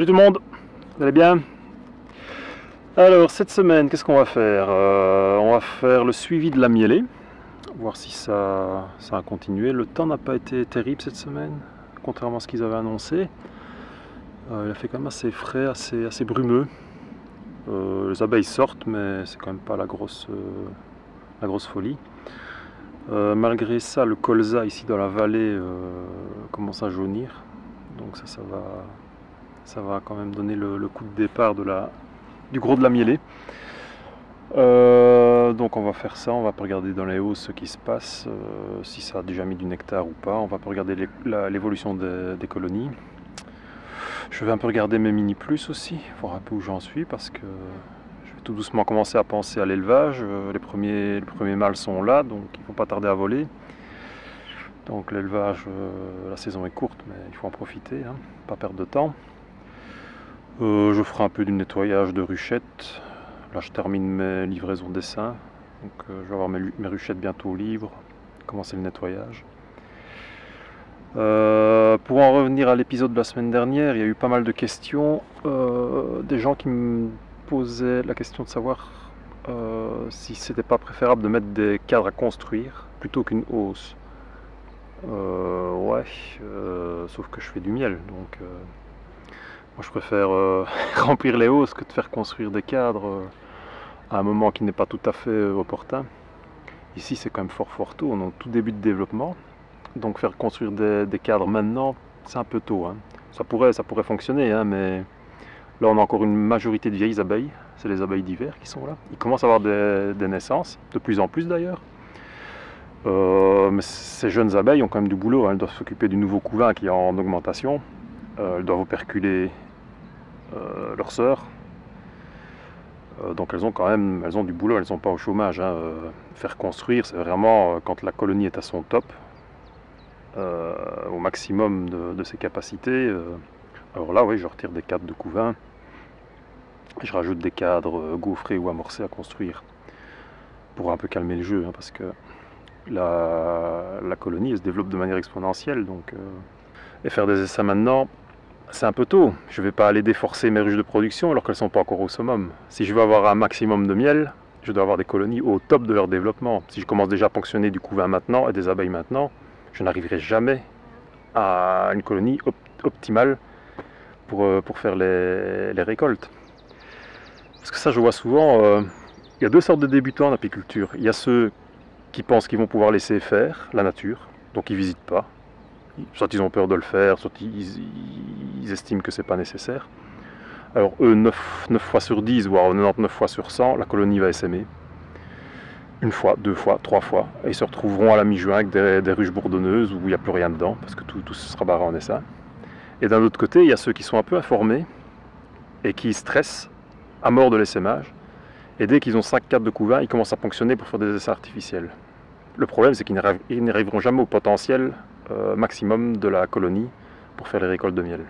Salut tout le monde, vous allez bien? Alors cette semaine, qu'est-ce qu'on va faire? On va faire le suivi de la mielée, voir si ça a continué. Le temps n'a pas été terrible cette semaine, contrairement à ce qu'ils avaient annoncé. Il a fait quand même assez frais, assez brumeux. Les abeilles sortent, mais c'est quand même pas la grosse folie. Malgré ça, le colza ici dans la vallée commence à jaunir, donc ça va quand même donner le coup de départ du gros de la mielée. Donc on va faire ça, on va regarder dans les hausses ce qui se passe, si ça a déjà mis du nectar ou pas. On va regarder l'évolution des colonies. Je vais un peu regarder mes mini plus aussi, voir un peu où j'en suis, parce que je vais tout doucement commencer à penser à l'élevage. Les premiers mâles sont là, donc ils ne vont pas tarder à voler. Donc l'élevage, la saison est courte, mais il faut en profiter, hein, pas perdre de temps. Je ferai un peu du nettoyage de ruchettes. Là je termine mes livraisons d'essaims, donc je vais avoir mes ruchettes bientôt libres, commencer le nettoyage. Pour en revenir à l'épisode de la semaine dernière, il y a eu pas mal de questions, des gens qui me posaient la question de savoir si c'était pas préférable de mettre des cadres à construire plutôt qu'une hausse. Ouais, sauf que je fais du miel, donc moi je préfère remplir les hausses que de faire construire des cadres à un moment qui n'est pas tout à fait opportun. Ici c'est quand même fort tôt, on est au tout début de développement, donc faire construire des cadres maintenant c'est un peu tôt, hein. Ça pourrait fonctionner, hein, mais là on a encore une majorité de vieilles abeilles, c'est les abeilles d'hiver qui sont là. Ils commencent à avoir des naissances, de plus en plus d'ailleurs. Mais ces jeunes abeilles ont quand même du boulot, hein. Elles doivent s'occuper du nouveau couvain qui est en augmentation, elles doivent operculer leurs sœurs. Donc elles ont du boulot, elles ne sont pas au chômage, hein. Faire construire, c'est vraiment quand la colonie est à son top, au maximum de ses capacités. Alors là, oui, je retire des cadres de couvain, et je rajoute des cadres gaufrés ou amorcés à construire, pour un peu calmer le jeu, hein, parce que la colonie elle se développe de manière exponentielle, donc et faire des essais maintenant, c'est un peu tôt. Je ne vais pas aller déforcer mes ruches de production alors qu'elles ne sont pas encore au summum. Si je veux avoir un maximum de miel, je dois avoir des colonies au top de leur développement. Si je commence déjà à ponctionner du couvain maintenant et des abeilles maintenant, je n'arriverai jamais à une colonie optimale pour faire les récoltes. Parce que ça, je vois souvent, il y a deux sortes de débutants en apiculture. Il y a ceux qui pensent qu'ils vont pouvoir laisser faire la nature, donc ils ne visitent pas. Soit ils ont peur de le faire, soit ils estiment que c'est pas nécessaire. Alors eux, 9 fois sur 10, voire 99 fois sur 100, la colonie va essaimer. Une fois, deux fois, trois fois. Et ils se retrouveront à la mi-juin avec des ruches bourdonneuses où il n'y a plus rien dedans, parce que tout sera barré en essaim. Et d'un autre côté, il y a ceux qui sont un peu informés et qui stressent à mort de l'essaimage. Et dès qu'ils ont 5 cadres de couvain, ils commencent à ponctionner pour faire des essaims artificiels. Le problème, c'est qu'ils n'arriveront jamais au potentiel maximum de la colonie pour faire les récoltes de miel.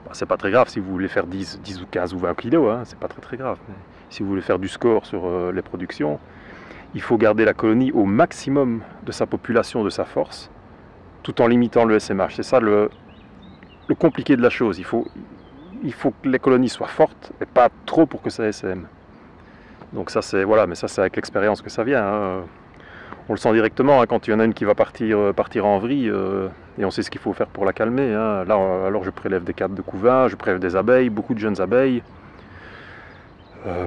Bon, c'est pas très grave si vous voulez faire 10 ou 15 ou 20 kilos, hein, c'est pas très grave. Mais si vous voulez faire du score sur les productions, il faut garder la colonie au maximum de sa population, de sa force, tout en limitant le SMH. C'est ça le compliqué de la chose. Il faut que les colonies soient fortes, et pas trop pour que ça SM. Donc ça c'est voilà, mais ça c'est avec l'expérience que ça vient, hein. On le sent directement, hein, quand il y en a une qui va partir en vrille, et on sait ce qu'il faut faire pour la calmer, hein. Là, alors je prélève des cadres de couvain, je prélève des abeilles, beaucoup de jeunes abeilles.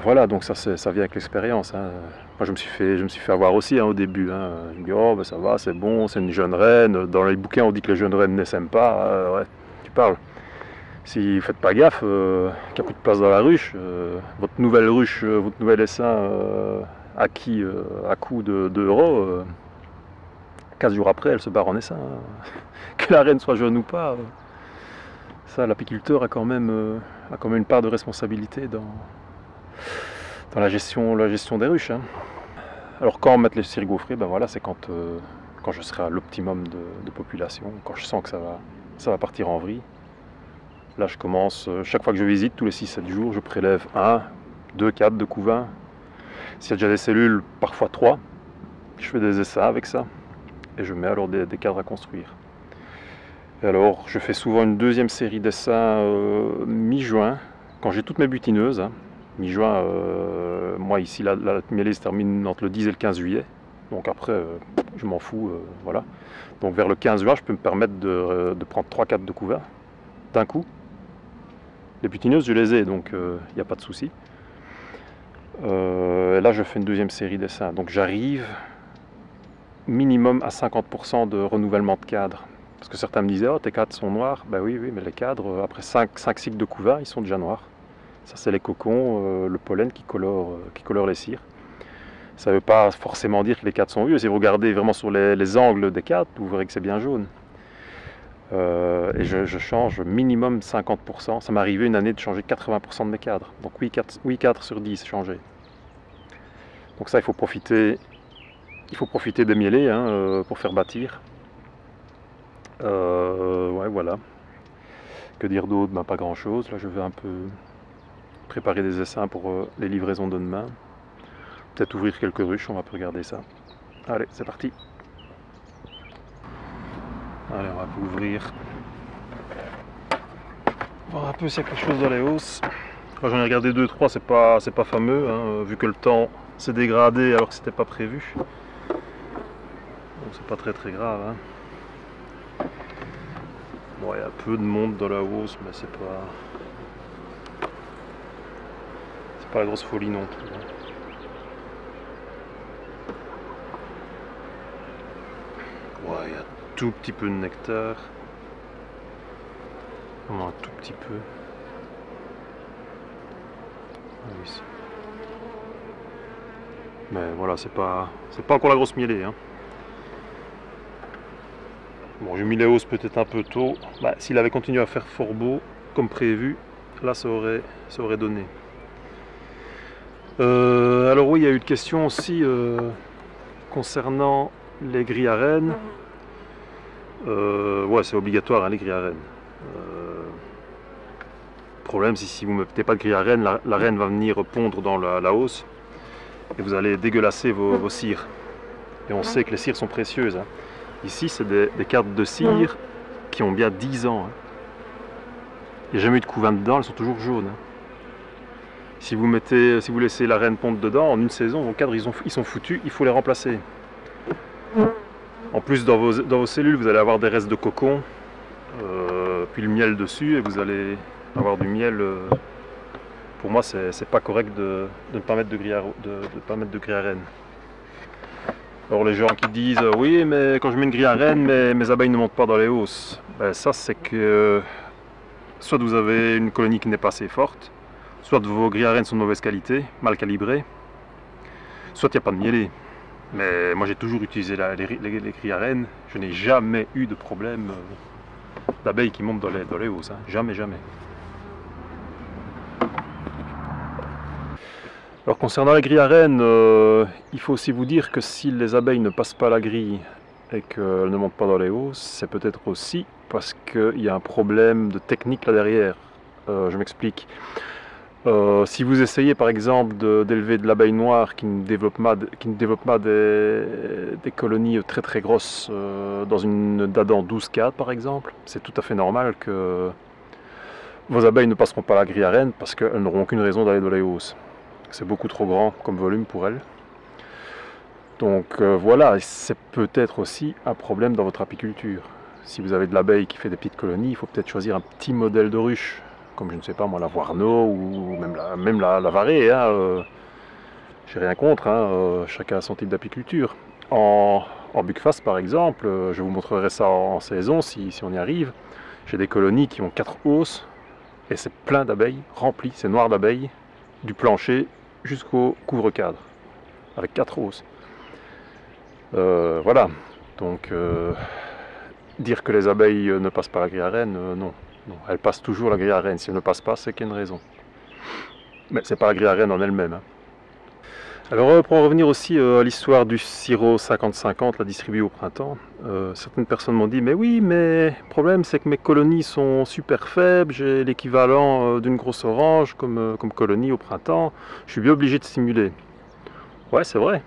Voilà, donc ça vient avec l'expérience, hein. Moi je me suis fait avoir aussi, hein, au début, hein. Je me dis oh ben ça va, c'est bon, c'est une jeune reine. Dans les bouquins on dit que les jeunes reines n'essaiment pas. Ouais, tu parles. Si vous faites pas gaffe, qu'il n'y a plus de place dans la ruche, votre nouvelle ruche, votre nouvel essaim acquis à coût de 2 €, 15 jours après elle se barre en essaim, hein. Que la reine soit jeune ou pas, ça l'apiculteur a quand même une part de responsabilité dans la gestion des ruches, hein. Alors quand mettre les cires gaufrées, ben voilà, c'est quand je serai à l'optimum de population, quand je sens que ça va partir en vrille. Là je commence, chaque fois que je visite, tous les 6-7 jours, je prélève 1, 2 cadres de couvain. S'il y a déjà des cellules, parfois 3, je fais des essais avec ça. Et je mets alors des cadres à construire. Et alors je fais souvent une deuxième série d'essaims mi-juin, quand j'ai toutes mes butineuses, hein. Mi-juin, moi ici la mêlée se termine entre le 10 et le 15 juillet, donc après je m'en fous, voilà. Donc vers le 15 juin je peux me permettre de prendre 3-4 de couverts d'un coup. Les butineuses je les ai, donc il n'y a pas de souci. Et là je fais une deuxième série d'essaims, donc j'arrive minimum à 50% de renouvellement de cadre. Parce que certains me disaient, oh tes cadres sont noirs. Ben oui, mais les cadres, après 5 cycles de couvain, ils sont déjà noirs. Ça c'est les cocons, le pollen qui colore les cires. Ça ne veut pas forcément dire que les cadres sont vieux. Si vous regardez vraiment sur les angles des cadres, vous verrez que c'est bien jaune. Et je change minimum 50%. Ça m'est arrivé une année de changer 80% de mes cadres. Donc 8 cadres sur 10 changés. Donc ça, il faut profiter des mielés hein, pour faire bâtir. Ouais, voilà. Que dire d'autre? Ben, pas grand chose. Là, je vais un peu préparer des essaims pour les livraisons de demain. Peut-être ouvrir quelques ruches, on va peu regarder ça. Allez, c'est parti. Allez, on va peu ouvrir. Voir un peu s'il y a quelque chose dans les hausses. J'en ai regardé 2-3, c'est pas fameux, hein, vu que le temps s'est dégradé alors que c'était pas prévu. Donc c'est pas très grave. Hein. Bon, il y a peu de monde dans la hausse, mais c'est pas la grosse folie non plus. Hein. Ouais, il y a un tout petit peu de nectar. Vraiment un tout petit peu. Ah, ici. Mais voilà, c'est pas encore la grosse mielée. Hein. Bon, j'ai mis les hausses peut-être un peu tôt. Bah, s'il avait continué à faire fort beau, comme prévu, là ça aurait donné. Alors oui, il y a eu une question aussi concernant les grilles à rennes. Ouais, c'est obligatoire hein, les grilles à rennes. Problème, si vous ne mettez pas de grille à rennes, la reine va venir pondre dans la hausse et vous allez dégueulasser vos cires. Et on sait que les cires sont précieuses. Hein. Ici, c'est des cartes de cire qui ont bien 10 ans. Hein. Il n'y a jamais eu de couvain dedans, elles sont toujours jaunes. Hein. Si vous laissez la reine pondre dedans, en une saison, vos cadres ils sont foutus, il faut les remplacer. En plus, dans vos cellules, vous allez avoir des restes de cocon, puis le miel dessus, et vous allez avoir du miel. Pour moi, c'est pas correct de ne pas mettre de grille à reine. Alors les gens qui disent oui, mais quand je mets une grille à reine, mes abeilles ne montent pas dans les hausses. Ben, ça, c'est que soit vous avez une colonie qui n'est pas assez forte, soit vos grilles à reine sont de mauvaise qualité, mal calibrées, soit il n'y a pas de mielée. Mais moi j'ai toujours utilisé les grilles à reine, je n'ai jamais eu de problème d'abeilles qui montent dans les hausses, hein. Jamais. Alors concernant la grille à reine, il faut aussi vous dire que si les abeilles ne passent pas la grille et qu'elles ne montent pas dans les hausses, c'est peut-être aussi parce qu'il y a un problème de technique là derrière. Je m'explique. Si vous essayez par exemple d'élever de l'abeille noire qui ne développe pas des colonies très grosses dans une dadan 12-4 par exemple, c'est tout à fait normal que vos abeilles ne passeront pas la grille à reine parce qu'elles n'auront aucune raison d'aller dans les hausses. C'est beaucoup trop grand comme volume pour elles. Donc voilà, c'est peut-être aussi un problème dans votre apiculture. Si vous avez de l'abeille qui fait des petites colonies, il faut peut-être choisir un petit modèle de ruche, comme je ne sais pas moi la Voirneau ou même la Varée. Hein, j'ai rien contre, hein, chacun a son type d'apiculture. En Buckfast par exemple, je vous montrerai ça en saison si on y arrive. J'ai des colonies qui ont 4 hausses et c'est plein d'abeilles, rempli, c'est noir d'abeilles, du plancher jusqu'au couvre-cadre, avec 4 hausses. Voilà, donc dire que les abeilles ne passent pas la grille à reine, non, elles passent toujours la grille à reine. Si elles ne passent pas, c'est qu'il y a une raison. Mais c'est pas la grille à reine en elle-même. Hein. Alors pour en revenir aussi à l'histoire du sirop 50-50, la distribuée au printemps, certaines personnes m'ont dit mais oui, mais le problème c'est que mes colonies sont super faibles, j'ai l'équivalent d'une grosse orange comme colonie au printemps, je suis bien obligé de stimuler. Ouais, c'est vrai.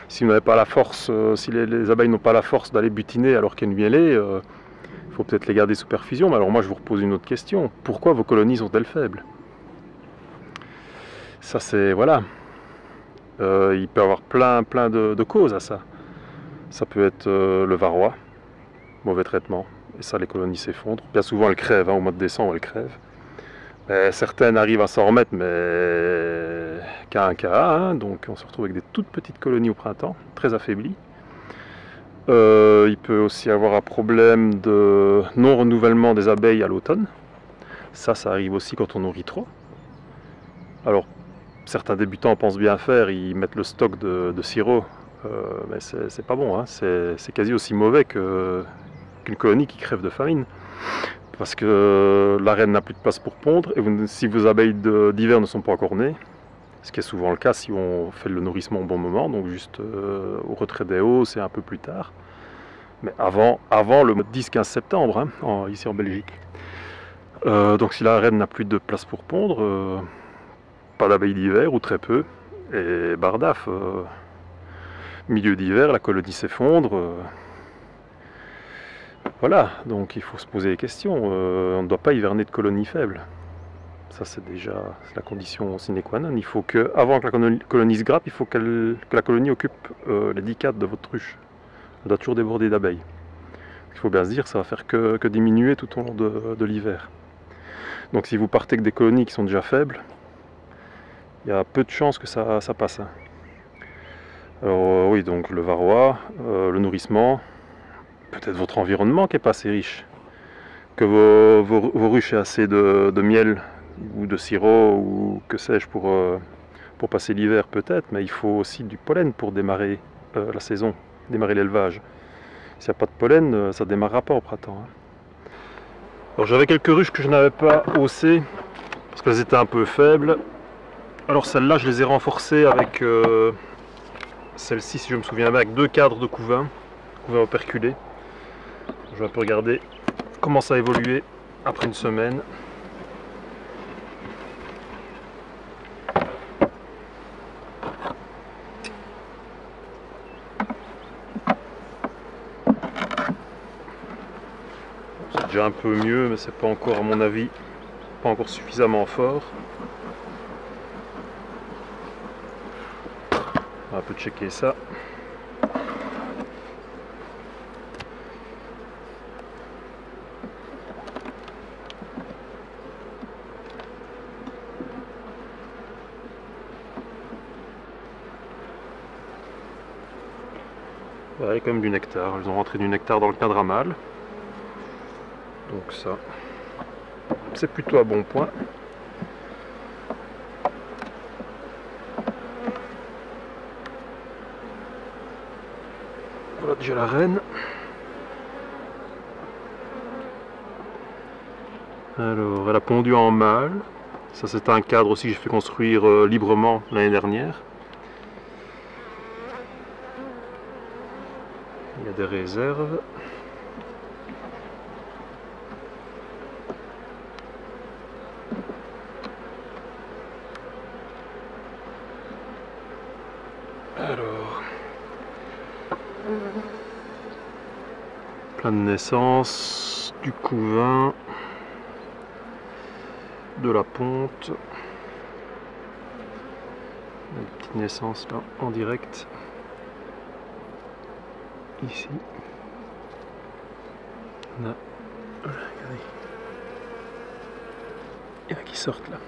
Si vous n'avez pas la force, si les abeilles n'ont pas la force d'aller butiner alors qu'il y a une mielée, Il faut peut-être les garder sous perfusion, mais alors moi je vous repose une autre question. Pourquoi vos colonies sont-elles faibles? Ça c'est, voilà, il peut y avoir plein de causes à ça. Ça peut être le varroa, mauvais traitement, et ça les colonies s'effondrent. Bien souvent elles crèvent, hein, au mois de décembre elles crèvent. Certaines arrivent à s'en remettre, mais qu'à un cas, hein, donc on se retrouve avec des toutes petites colonies au printemps, très affaiblies. Il peut aussi avoir un problème de non-renouvellement des abeilles à l'automne. Ça arrive aussi quand on nourrit trop. Alors, certains débutants pensent bien faire, ils mettent le stock de sirop, mais c'est pas bon, hein. C'est quasi aussi mauvais qu'une colonie qui crève de famine. Parce que la reine n'a plus de place pour pondre, et si vos abeilles d'hiver ne sont pas encore nées, ce qui est souvent le cas si on fait le nourrissement au bon moment, donc juste au retrait des hausses et un peu plus tard, mais avant le 10-15 septembre, hein, ici en Belgique. Donc si la reine n'a plus de place pour pondre, pas d'abeilles d'hiver ou très peu, et bardaf, milieu d'hiver, la colonie s'effondre. Voilà, donc il faut se poser des questions. On ne doit pas hiverner de colonies faibles. Ça c'est déjà la condition sine qua non. Il faut que, avant que la colonie se grappe, il faut que la colonie occupe les 10 cadres de votre ruche. Elle doit toujours déborder d'abeilles. Il faut bien se dire que ça va faire que diminuer tout au long de l'hiver. Donc si vous partez avec des colonies qui sont déjà faibles, il y a peu de chances que ça passe. Alors oui, donc le varroa, le nourrissement, peut-être votre environnement qui n'est pas assez riche, que vos ruches aient assez de miel ou de sirop ou que sais-je pour passer l'hiver peut-être, mais il faut aussi du pollen pour démarrer la saison, démarrer l'élevage. S'il n'y a pas de pollen, ça ne démarrera pas au printemps. Alors j'avais quelques ruches que je n'avais pas haussées parce qu'elles étaient un peu faibles. Alors celles-là je les ai renforcées avec celle-ci, si je me souviens bien, avec 2 cadres de couvain operculés. Je vais un peu regarder comment ça a évolué après une semaine. C'est déjà un peu mieux, mais c'est pas encore, à mon avis, pas encore suffisamment fort. On va un peu checker ça. Ouais, il y a quand même du nectar. Elles ont rentré du nectar dans le cadre à mâle. Donc ça, c'est plutôt à bon point. Voilà déjà la reine. Alors, elle a pondu en mâle. Ça, c'est un cadre aussi que j'ai fait construire librement l'année dernière. Il y a des réserves. Alors, plein de naissance, du couvain, de la ponte, une petite naissance là en direct, ici, on a, regardez, il y en a qui sortent là.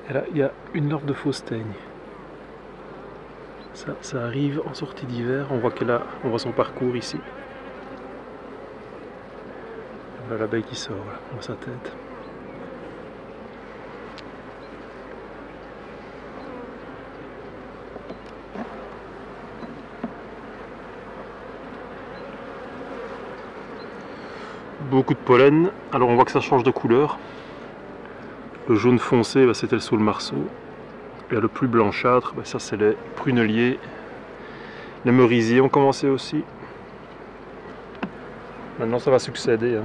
Et là, il y a une larve de fausse teigne. Ça arrive en sortie d'hiver. On voit on voit son parcours ici. Voilà l'abeille qui sort, là, on voit sa tête. Beaucoup de pollen. Alors on voit que ça change de couleur. Le jaune foncé, bah, c'était le saule marceau. Et le plus blanchâtre, bah, ça c'est les pruneliers. Les merisiers ont commencé aussi. Maintenant ça va succéder.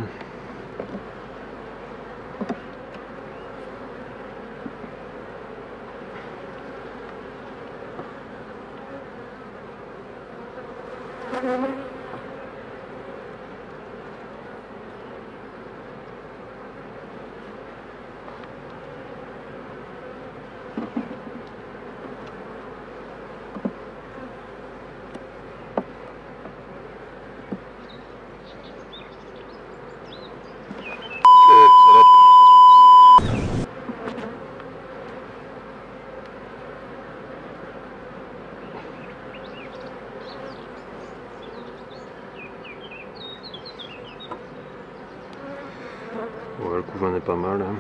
Voilà, le couvain n'est pas mal, hein.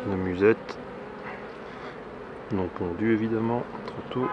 Une musette. Non pondue évidemment, trop tôt.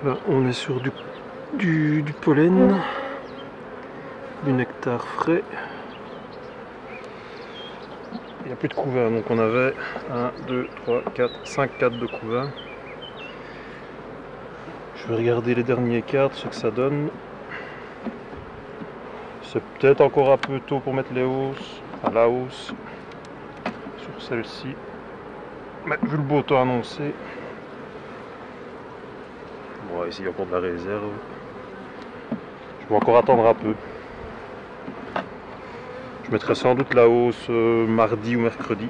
Là, on est sur du pollen, du nectar frais. Il n'y a plus de couvain, donc on avait 1, 2, 3, 4, 5 cartes de couvain. Je vais regarder les derniers cartes, ce que ça donne. C'est peut-être encore un peu tôt pour mettre les hausses, à la hausse sur celle-ci. Mais vu le beau temps annoncé, bon, ici il y a encore de la réserve. Je vais encore attendre un peu. Je mettrai sans doute la hausse mardi ou mercredi.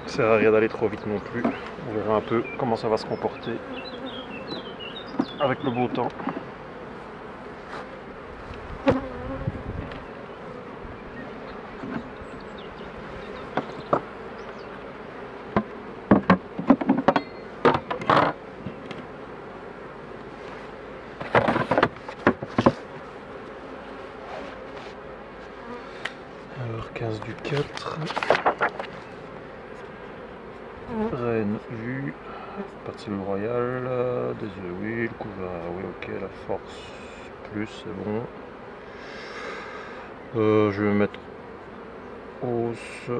Ça sert à rien d'aller trop vite non plus. On verra un peu comment ça va se comporter avec le beau temps. Alors 15 du 4. Reine vue, partie royale, des œufs, oui, le couvain, oui, ok, la force plus, c'est bon. Je vais mettre hausse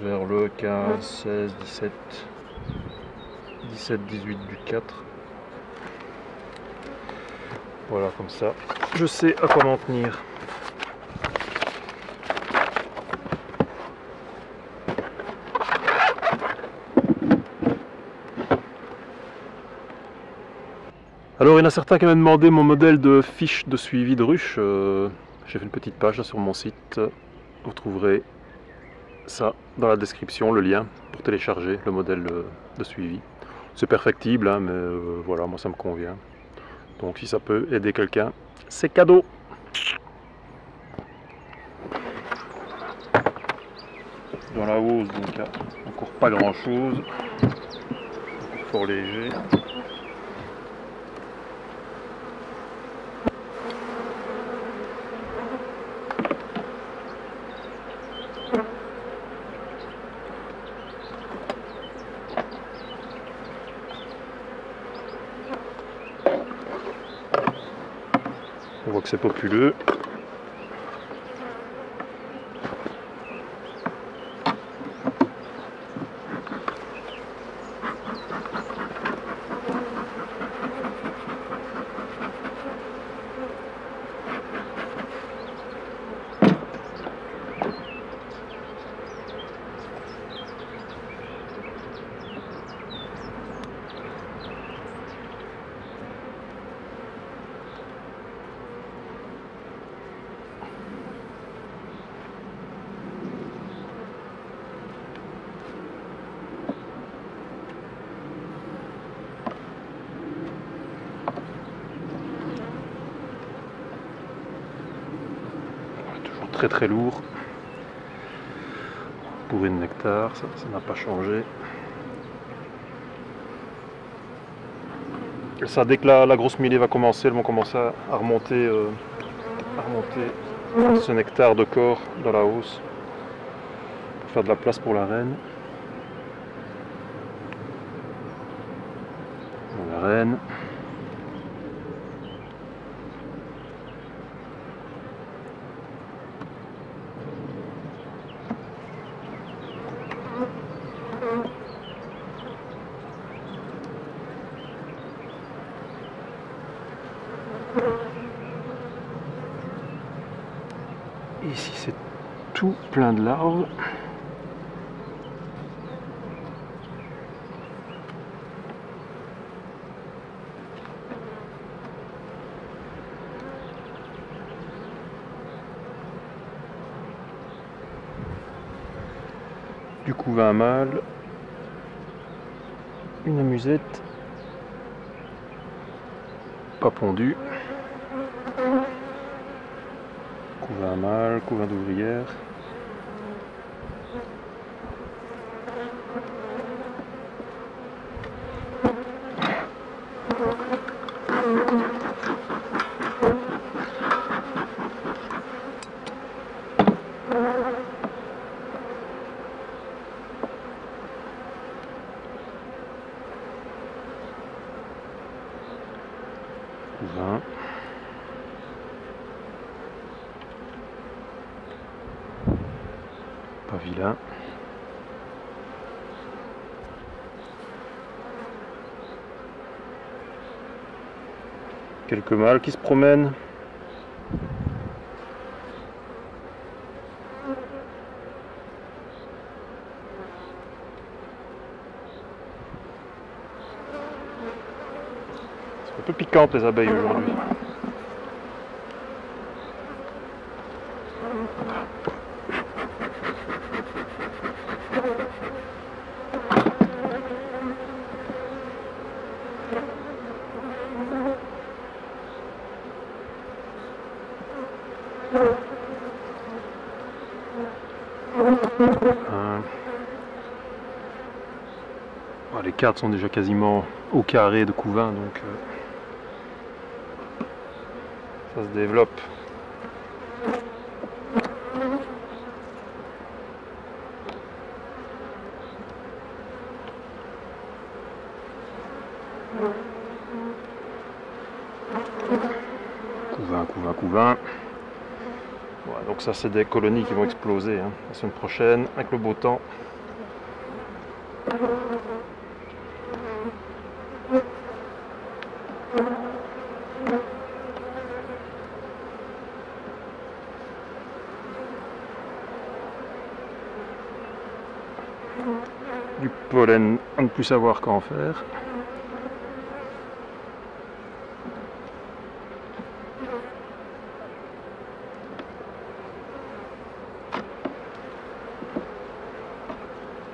vers le 15, 16, 17, 17, 18 du 4. Voilà, comme ça, je sais à quoi m'en tenir. Alors il y en a certains qui m'ont demandé mon modèle de fiche de suivi de ruche. J'ai fait une petite page là, sur mon site. Vous trouverez ça dans la description, le lien pour télécharger le modèle de suivi. C'est perfectible, hein, mais voilà, moi ça me convient. Donc si ça peut aider quelqu'un, c'est cadeau. Dans la hausse, donc il n'y a encore pas grand chose. Encore fort léger. On voit que c'est populeux. Très lourd pour une nectar, ça n'a pas changé. Et ça, dès que la grosse millée va commencer, elles vont commencer à remonter ce nectar de corps dans la hausse pour faire de la place pour la reine. La reine. Ici c'est tout plein de larves. couvain mâle, une amusette, pas pondu, couvain mâle, couvain d'ouvrière. Couvain. Pas vilain. Quelques mâles qui se promènent. C'est un peu piquante les abeilles aujourd'hui. Les cartes sont déjà quasiment au carré de couvain, donc ça se développe. Couvain, couvain, couvain. Voilà, donc ça c'est des colonies qui vont exploser hein, la semaine prochaine avec le beau temps. Du pollen à ne plus savoir qu'en faire.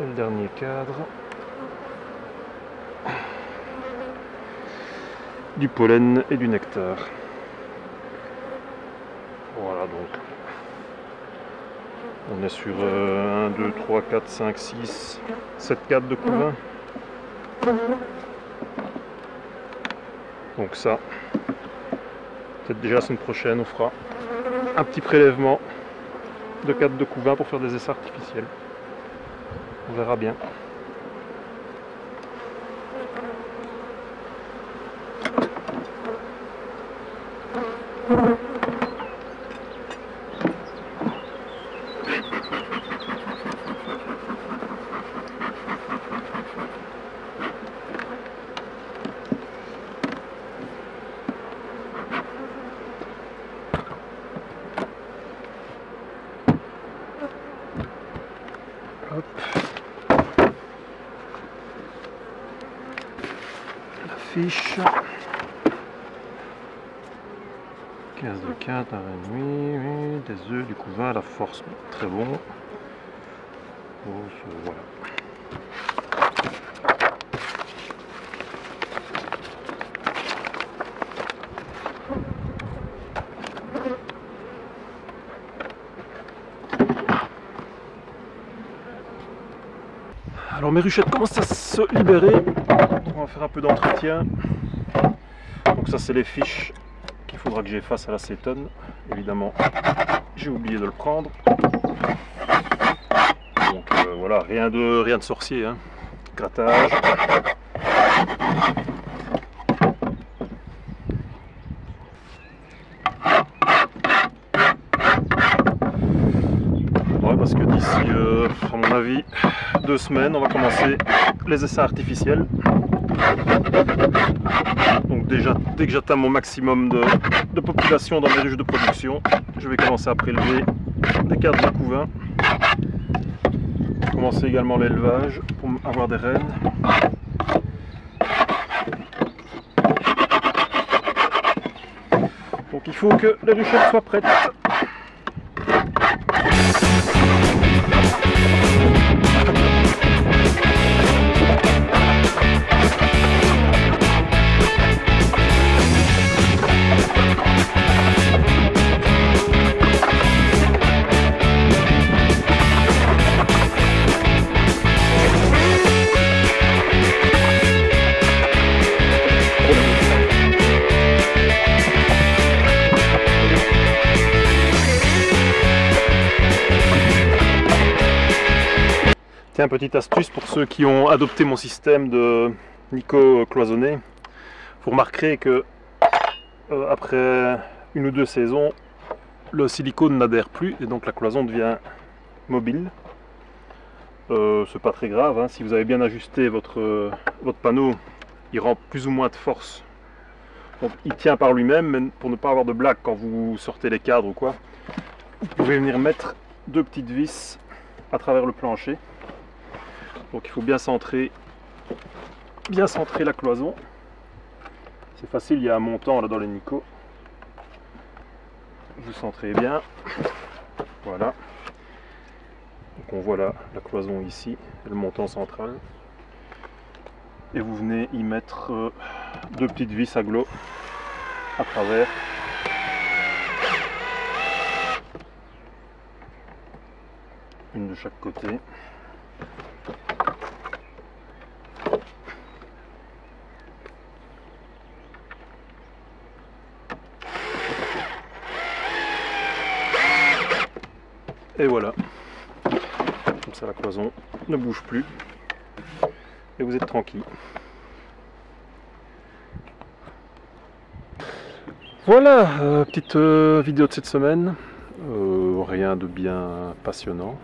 Et le dernier cadre. Du pollen et du nectar. Voilà donc. On est sur 1, 2, 3, 4, 5, 6, 7 cadres de couvain. Donc ça, peut-être déjà la semaine prochaine, on fera un petit prélèvement de cadres de couvain pour faire des essais artificiels. On verra bien. Hop. La fiche. 15 de 4, un et demi, oui, des œufs, du couvain, la force, très bon. Voilà. Alors mes ruchettes commencent à se libérer. On va faire un peu d'entretien. Donc ça c'est les fiches qu'il faudra que j'efface à l'acétone. Évidemment, j'ai oublié de le prendre. Donc voilà, rien de sorcier, hein. Grattage. Ouais, parce que d'ici, à mon avis, 2 semaines, on va commencer les essais artificiels. Donc déjà, dès que j'atteins mon maximum de population dans mes ruches de production, je vais commencer à prélever des cadres de couvain. Commencer également l'élevage pour avoir des reines. Donc il faut que les ruchettes soient prêtes. Tiens, petite astuce pour ceux qui ont adopté mon système de Nico cloisonné. Vous remarquerez que après une ou deux saisons, le silicone n'adhère plus et donc la cloison devient mobile. C'est pas très grave, hein. Si vous avez bien ajusté votre panneau, il rend plus ou moins de force. Donc il tient par lui-même, mais pour ne pas avoir de blague quand vous sortez les cadres ou quoi, vous pouvez venir mettre deux petites vis à travers le plancher. Donc il faut bien centrer la cloison. C'est facile, il y a un montant là dans les Nico. Vous centrez bien. Voilà. Donc on voit la cloison ici, le montant central. Et vous venez y mettre deux petites vis à glos à travers. Une de chaque côté. Et voilà. Comme ça la cloison ne bouge plus. Et vous êtes tranquille. Voilà, petite vidéo de cette semaine. Rien de bien passionnant.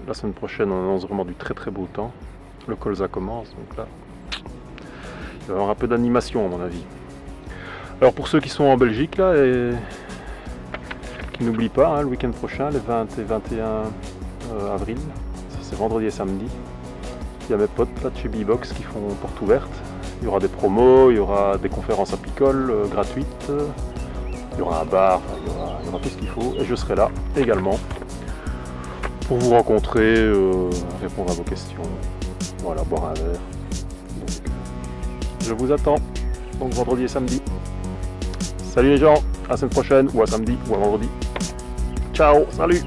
La semaine prochaine, on annonce vraiment du très très beau temps. Le colza commence, donc là, il va y avoir un peu d'animation à mon avis. Alors pour ceux qui sont en Belgique là, et qui n'oublient pas, hein, le week-end prochain, les 20 et 21 avril, ça c'est vendredi et samedi, il y a mes potes là de chez B-Box qui font porte ouverte. Il y aura des promos, il y aura des conférences à picole gratuites, il y aura un bar, il y aura tout ce qu'il faut, et je serai là également pour vous rencontrer, répondre à vos questions, voilà, boire un verre. Donc, je vous attends, donc vendredi et samedi. Salut les gens, à la semaine prochaine, ou à samedi, ou à vendredi. Ciao, salut!